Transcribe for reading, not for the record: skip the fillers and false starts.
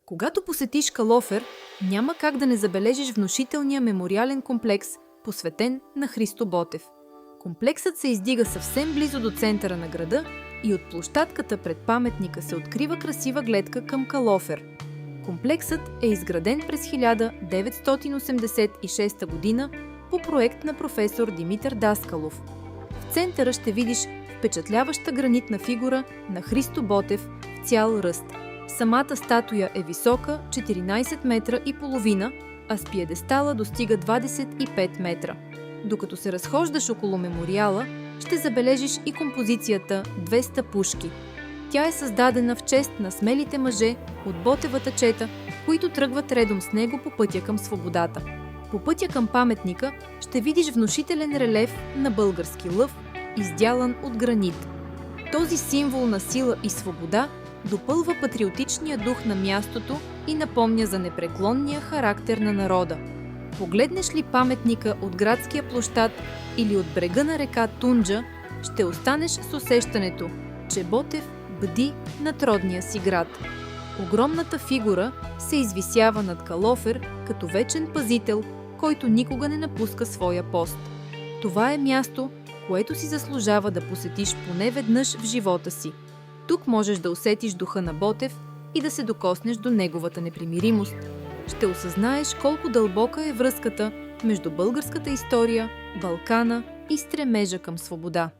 Когато посетиш Калофер, няма как да не забележиш внушителния мемориален комплекс, посветен на Христо Ботев. Комплексът се издига съвсем близо до центъра на града и от площадката пред паметника се открива красива гледка към Калофер. Комплексът е изграден през 1986 година по проект на професор Димитър Даскалов. В центъра ще видиш впечатляваща гранитна фигура на Христо Ботев в цял ръст. Самата статуя е висока 14 метра и половина, а с пиедестала достига 25 метра. Докато се разхождаш около мемориала, ще забележиш и композицията «200 пушки». Тя е създадена в чест на смелите мъже от Ботевата чета, които тръгват редом с него по пътя към свободата. По пътя към паметника ще видиш внушителен релеф на български лъв, издялан от гранит. Този символ на сила и свобода допълва патриотичния дух на мястото и напомня за непреклонния характер на народа. Погледнеш ли паметника от градския площад или от брега на река Тунджа, ще останеш с усещането, че Ботев бди над родния си град. Огромната фигура се извисява над Калофер като вечен пазител, който никога не напуска своя пост. Това е място, което си заслужава да посетиш поне веднъж в живота си. Тук можеш да усетиш духа на Ботев и да се докоснеш до неговата непримиримост. Ще осъзнаеш колко дълбока е връзката между българската история, Балкана и стремежа към свобода.